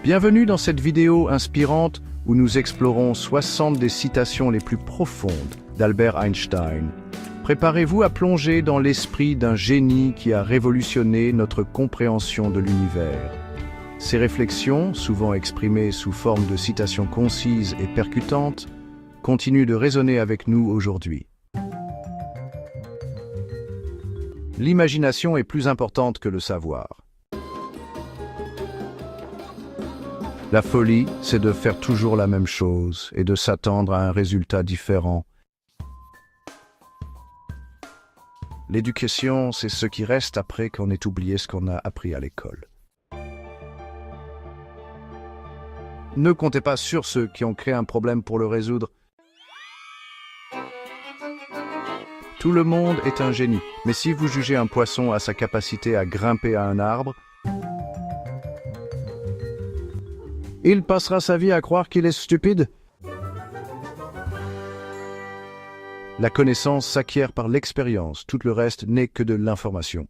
Bienvenue dans cette vidéo inspirante où nous explorons 60 des citations les plus profondes d'Albert Einstein. Préparez-vous à plonger dans l'esprit d'un génie qui a révolutionné notre compréhension de l'univers. Ces réflexions, souvent exprimées sous forme de citations concises et percutantes, continuent de résonner avec nous aujourd'hui. L'imagination est plus importante que le savoir. La folie, c'est de faire toujours la même chose et de s'attendre à un résultat différent. L'éducation, c'est ce qui reste après qu'on ait oublié ce qu'on a appris à l'école. Ne comptez pas sur ceux qui ont créé un problème pour le résoudre. Tout le monde est un génie, mais si vous jugez un poisson à sa capacité à grimper à un arbre, il passera sa vie à croire qu'il est stupide. La connaissance s'acquiert par l'expérience, tout le reste n'est que de l'information.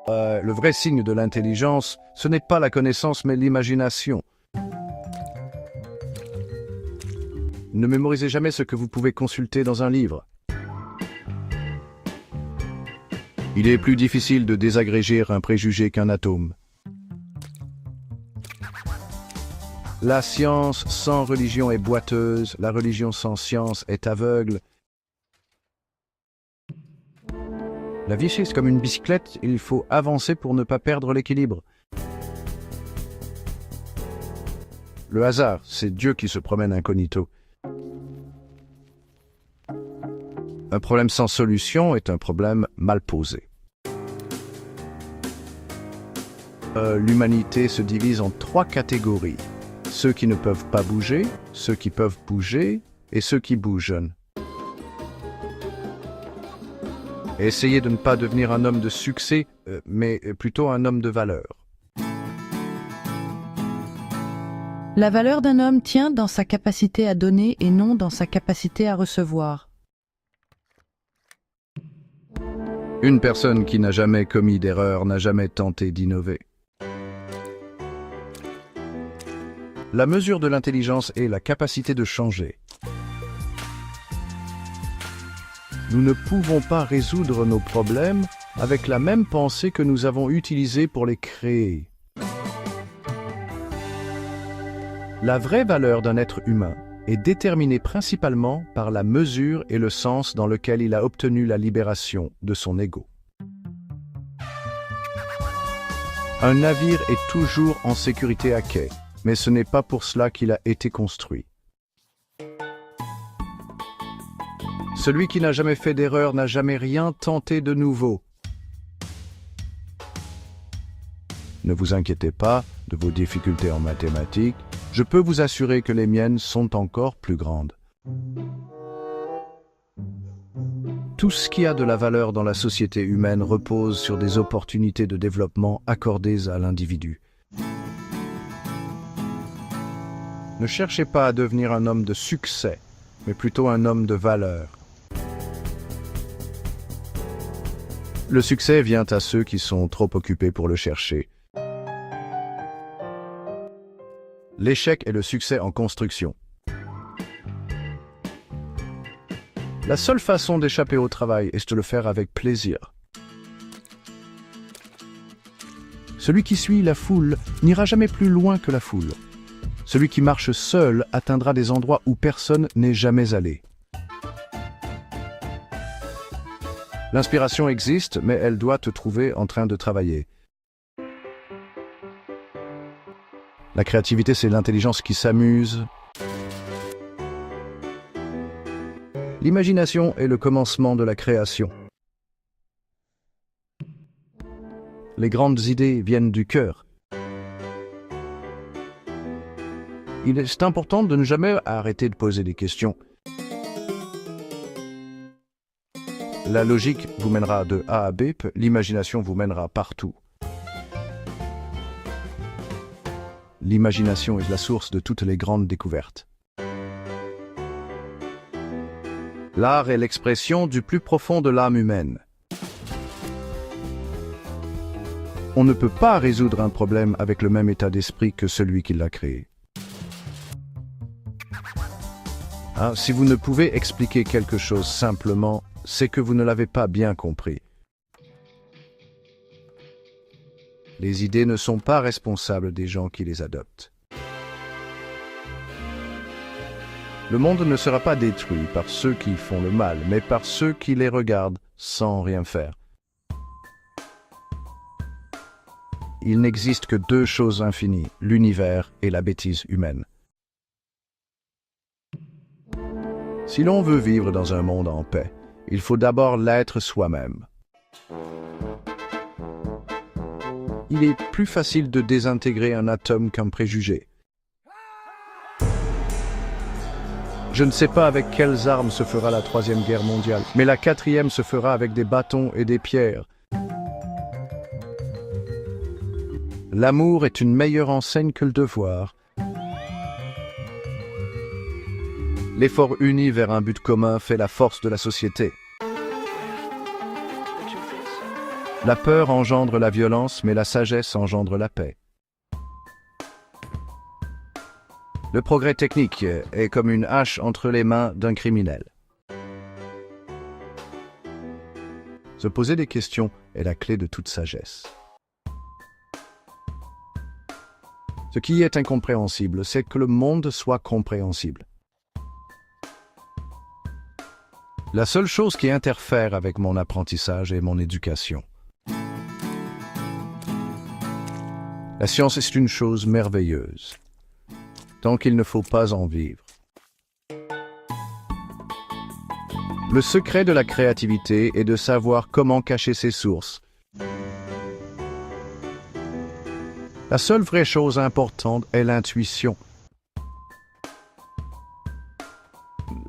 Le vrai signe de l'intelligence, ce n'est pas la connaissance mais l'imagination. Ne mémorisez jamais ce que vous pouvez consulter dans un livre. Il est plus difficile de désagréger un préjugé qu'un atome. La science sans religion est boiteuse, la religion sans science est aveugle. La vie, c'est comme une bicyclette, il faut avancer pour ne pas perdre l'équilibre. Le hasard, c'est Dieu qui se promène incognito. Un problème sans solution est un problème mal posé. L'humanité se divise en 3 catégories. Ceux qui ne peuvent pas bouger, ceux qui peuvent bouger et ceux qui bougent. Essayez de ne pas devenir un homme de succès, mais plutôt un homme de valeur. La valeur d'un homme tient dans sa capacité à donner et non dans sa capacité à recevoir. Une personne qui n'a jamais commis d'erreur n'a jamais tenté d'innover. La mesure de l'intelligence est la capacité de changer. Nous ne pouvons pas résoudre nos problèmes avec la même pensée que nous avons utilisée pour les créer. La vraie valeur d'un être humain est déterminée principalement par la mesure et le sens dans lequel il a obtenu la libération de son ego. Un navire est toujours en sécurité à quai, mais ce n'est pas pour cela qu'il a été construit. Celui qui n'a jamais fait d'erreur n'a jamais rien tenté de nouveau. Ne vous inquiétez pas de vos difficultés en mathématiques, je peux vous assurer que les miennes sont encore plus grandes. Tout ce qui a de la valeur dans la société humaine repose sur des opportunités de développement accordées à l'individu. Ne cherchez pas à devenir un homme de succès, mais plutôt un homme de valeur. Le succès vient à ceux qui sont trop occupés pour le chercher. L'échec est le succès en construction. La seule façon d'échapper au travail est de le faire avec plaisir. Celui qui suit la foule n'ira jamais plus loin que la foule. Celui qui marche seul atteindra des endroits où personne n'est jamais allé. L'inspiration existe, mais elle doit te trouver en train de travailler. La créativité, c'est l'intelligence qui s'amuse. L'imagination est le commencement de la création. Les grandes idées viennent du cœur. Il est important de ne jamais arrêter de poser des questions. La logique vous mènera de A à B, l'imagination vous mènera partout. L'imagination est la source de toutes les grandes découvertes. L'art est l'expression du plus profond de l'âme humaine. On ne peut pas résoudre un problème avec le même état d'esprit que celui qui l'a créé. Si vous ne pouvez expliquer quelque chose simplement, c'est que vous ne l'avez pas bien compris. Les idées ne sont pas responsables des gens qui les adoptent. Le monde ne sera pas détruit par ceux qui font le mal, mais par ceux qui les regardent sans rien faire. Il n'existe que deux choses infinies, l'univers et la bêtise humaine. Si l'on veut vivre dans un monde en paix, il faut d'abord l'être soi-même. Il est plus facile de désintégrer un atome qu'un préjugé. Je ne sais pas avec quelles armes se fera la Troisième Guerre mondiale, mais la quatrième se fera avec des bâtons et des pierres. L'amour est une meilleure enseigne que le devoir. L'effort uni vers un but commun fait la force de la société. La peur engendre la violence, mais la sagesse engendre la paix. Le progrès technique est comme une hache entre les mains d'un criminel. Se poser des questions est la clé de toute sagesse. Ce qui est incompréhensible, c'est que le monde soit compréhensible. La seule chose qui interfère avec mon apprentissage est mon éducation. La science est une chose merveilleuse, tant qu'il ne faut pas en vivre. Le secret de la créativité est de savoir comment cacher ses sources. La seule vraie chose importante est l'intuition.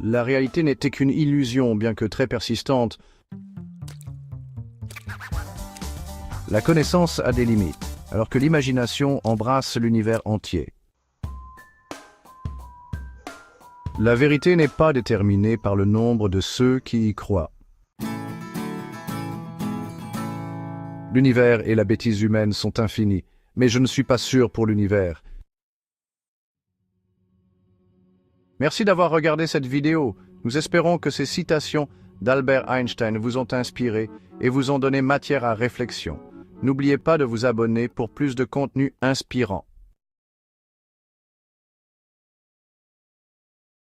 La réalité n'était qu'une illusion, bien que très persistante. La connaissance a des limites, alors que l'imagination embrasse l'univers entier. La vérité n'est pas déterminée par le nombre de ceux qui y croient. L'univers et la bêtise humaine sont infinis, mais je ne suis pas sûr pour l'univers. Merci d'avoir regardé cette vidéo. Nous espérons que ces citations d'Albert Einstein vous ont inspiré et vous ont donné matière à réflexion. N'oubliez pas de vous abonner pour plus de contenu inspirant.